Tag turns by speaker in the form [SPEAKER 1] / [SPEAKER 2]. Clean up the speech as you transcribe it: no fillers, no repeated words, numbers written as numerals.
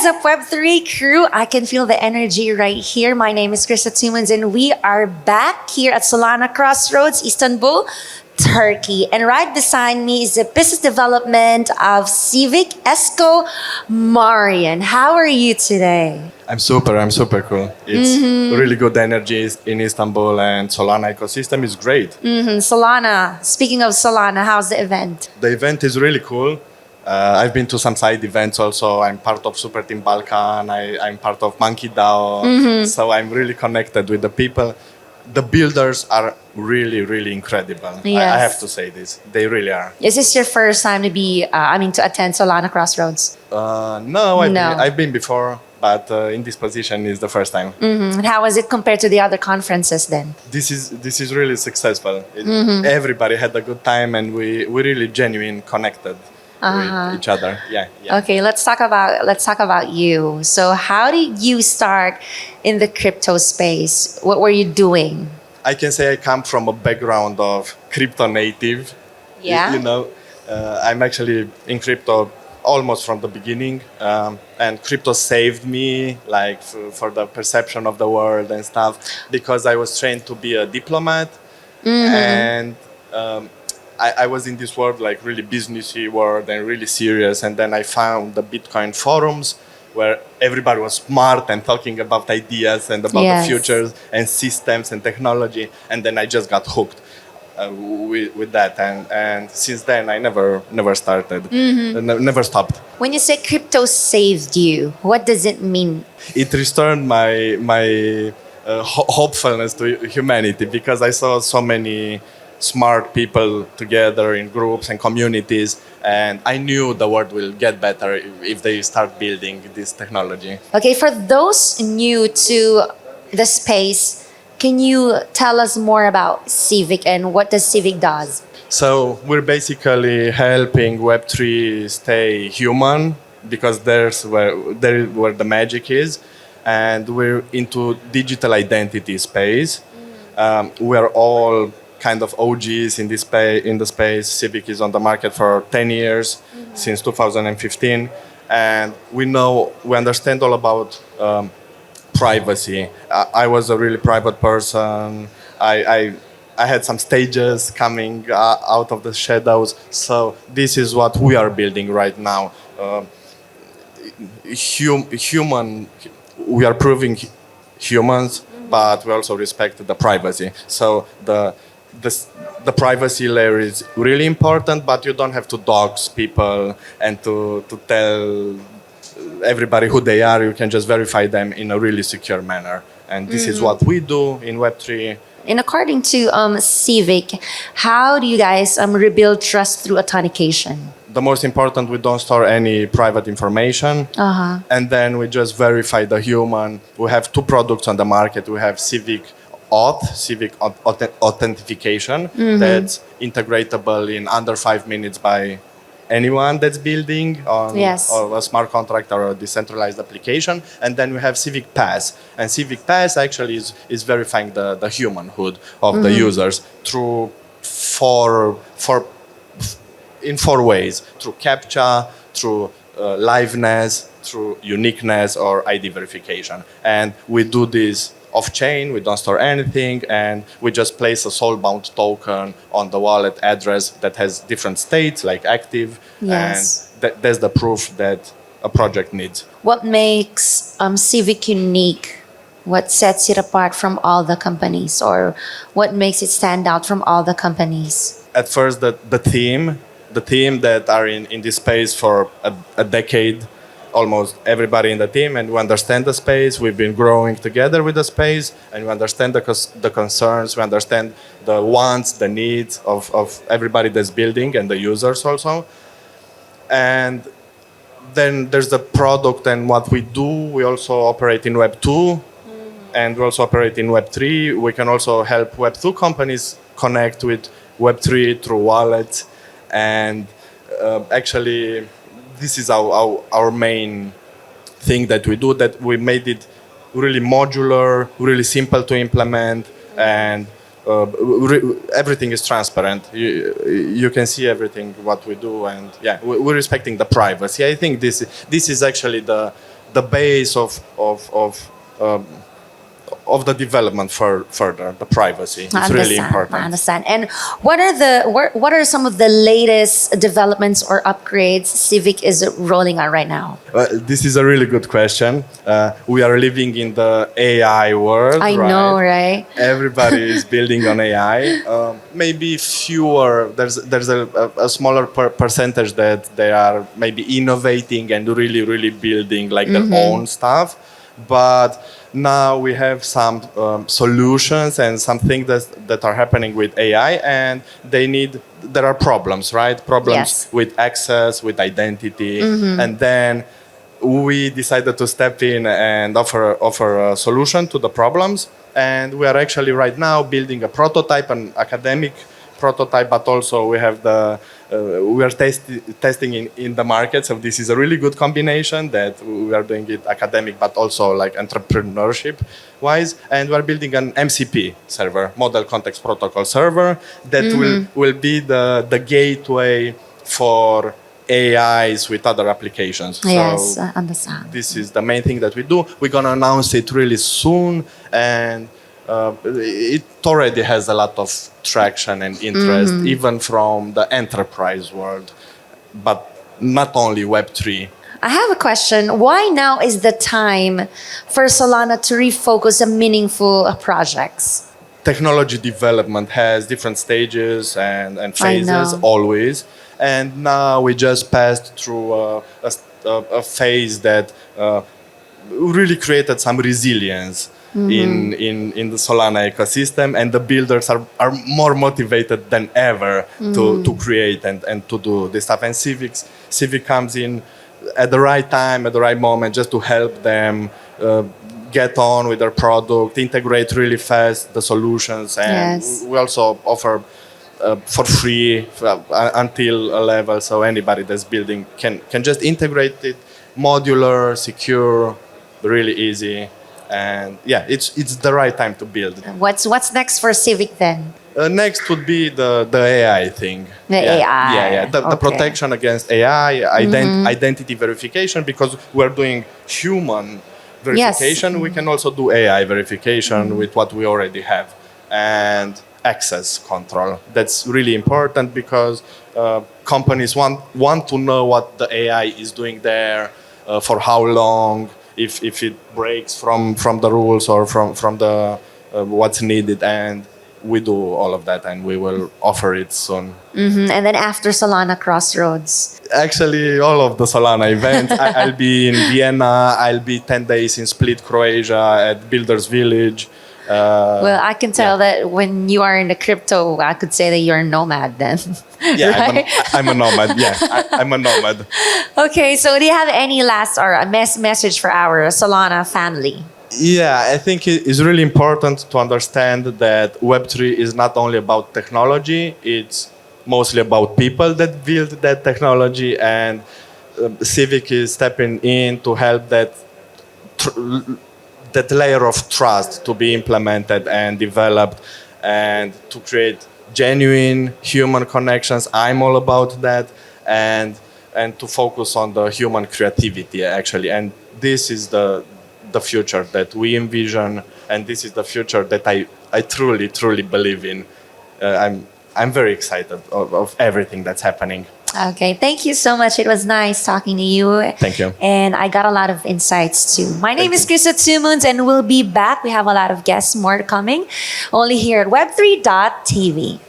[SPEAKER 1] is up, Web3 crew? I can feel the energy right here. My name is Krista Tumans, and we are back here at Solana Crossroads, Istanbul, Turkey. And right beside me is the business development of Civic, Esco, Marian. How are you today?
[SPEAKER 2] I'm super cool. It's really good energy in Istanbul, and Solana ecosystem is great.
[SPEAKER 1] Solana, speaking of Solana, how's the event?
[SPEAKER 2] The event is really cool. I've been to some side events also. I'm part of Super Team Balkan. I'm part of Monkey DAO. So I'm really connected with the people. The builders are really incredible.
[SPEAKER 1] Yes.
[SPEAKER 2] I have to say this. They really are.
[SPEAKER 1] Is this your first time to be, to attend Solana Crossroads?
[SPEAKER 2] No, I've been before, but in this position is the first time.
[SPEAKER 1] And how was it compared to the other conferences then?
[SPEAKER 2] This is really successful. Everybody had a good time, and we really genuine connected with each other. Yeah.
[SPEAKER 1] Okay, let's talk about you. So how did you start in the crypto space? What were you doing?
[SPEAKER 2] I can say I come from a background of crypto native.
[SPEAKER 1] Yeah.
[SPEAKER 2] I'm actually in crypto almost from the beginning, and crypto saved me, like for the perception of the world and stuff, because I was trained to be a diplomat, and I was in this world, like really businessy world and really serious. And then I found the Bitcoin forums where everybody was smart and talking about ideas and about the futures and systems and technology. And then I just got hooked with that. And since then, I never started, never stopped.
[SPEAKER 1] When you say crypto saved you, what does it mean?
[SPEAKER 2] It restored my hopefulness to humanity, because I saw so many smart people together in groups and communities, and I knew the world will get better if they start building this technology.
[SPEAKER 1] Okay, for those new to the space, can you tell us more about Civic and what does Civic does?
[SPEAKER 2] So we're basically helping Web3 stay human, because there's where the magic is, and we're into digital identity space. We're all kind of OGs in the space. Civic is on the market for 10 years, since 2015, and we understand all about privacy. I was a really private person. I had some stages coming out of the shadows. So this is what we are building right now. Human. We are proving humans, but we also respect the privacy. So the privacy layer is really important, but you don't have to dox people and to tell everybody who they are. You can just verify them in a really secure manner. And this is what we do in Web3.
[SPEAKER 1] And according to Civic, how do you guys rebuild trust through authentication?
[SPEAKER 2] The most important, we don't store any private information. And then we just verify the human. We have two products on the market. We have Civic Authentication, that's integratable in under 5 minutes by anyone that's building on or a smart contract or a decentralized application. And then we have Civic Pass. And Civic Pass actually is verifying the humanhood of the users through in four ways: through CAPTCHA, through liveness, through uniqueness, or ID verification. And we do this off-chain. We don't store anything, and we just place a soul-bound token on the wallet address that has different states, like active, and that's the proof that a project needs.
[SPEAKER 1] What makes Civic unique? What sets it apart from all the companies, or what makes it stand out from all the companies?
[SPEAKER 2] At first, the team that are in this space for a decade, almost everybody in the team, and we understand the space. We've been growing together with the space, and we understand the concerns. We understand the wants, the needs of everybody that's building, and the users also. And then there's the product and what we do. We also operate in Web 2, and we also operate in Web 3. We can also help Web 2 companies connect with Web 3 through wallets. And actually, this is our main thing that we do, that we made it really modular, really simple to implement, and everything is transparent. You can see everything what we do, and we're respecting the privacy. I think this is actually the the base of the development further, the privacy. It's really important.
[SPEAKER 1] I understand. And what are some of the latest developments or upgrades Civic is rolling out right now?
[SPEAKER 2] This is a really good question. We are living in the AI world.
[SPEAKER 1] I know, right?
[SPEAKER 2] Everybody is building on AI. Maybe fewer. There's a smaller percentage that they are maybe innovating and really building like their own stuff, but now we have some solutions and some things that are happening with AI, and there are problems, right? Problems with access, with identity, and then we decided to step in and offer a solution to the problems. And we are actually right now building a prototype, an academic prototype, but also we have we are testing in the market. So this is a really good combination that we are doing it academic, but also like entrepreneurship wise. And we are building an MCP server, Model Context Protocol server, that will be the gateway for AIs with other applications.
[SPEAKER 1] Yes, I understand.
[SPEAKER 2] This is the main thing that we do. We're gonna announce it really soon, and it already has a lot of traction and interest, even from the enterprise world, but not only Web3.
[SPEAKER 1] I have a question. Why now is the time for Solana to refocus on meaningful projects?
[SPEAKER 2] Technology development has different stages and phases always. And now we just passed through a phase that really created some resilience in the Solana ecosystem, and the builders are more motivated than ever to create and to do this stuff. And Civic comes in at the right time, at the right moment, just to help them get on with their product, integrate really fast the solutions, and we also offer for free until a level, so anybody that's building can just integrate it, modular, secure, really easy. And yeah, it's the right time to build.
[SPEAKER 1] What's next for Civic then?
[SPEAKER 2] Next would be the AI thing.
[SPEAKER 1] AI.
[SPEAKER 2] The protection against AI, identity verification, because we're doing human verification. We can also do AI verification with what we already have, and access control. That's really important because companies want to know what the AI is doing there, for how long, if it breaks from the rules or from the what's needed, and we do all of that, and we will offer it soon.
[SPEAKER 1] And then after Solana Crossroads?
[SPEAKER 2] Actually, all of the Solana events. I'll be in Vienna, I'll be 10 days in Split, Croatia at Builders Village.
[SPEAKER 1] Well, I can tell that when you are in the crypto, I could say that you're a nomad then.
[SPEAKER 2] Yeah,
[SPEAKER 1] right?
[SPEAKER 2] I'm a nomad. Yeah, I'm a nomad.
[SPEAKER 1] Okay, so do you have any last or a message for our Solana family?
[SPEAKER 2] Yeah, I think it's really important to understand that Web3 is not only about technology, it's mostly about people that build that technology, and Civic is stepping in to help that layer of trust to be implemented and developed, and to create genuine human connections. I'm all about that, and to focus on the human creativity actually. And this is the future that we envision, and this is the future that I truly believe in. I'm very excited of everything that's happening.
[SPEAKER 1] Okay, thank you so much. It was nice talking to you.
[SPEAKER 2] Thank you.
[SPEAKER 1] And I got a lot of insights too. My name is Krista Tsumunds, and we'll be back. We have a lot of guests more coming, only here at web3.tv.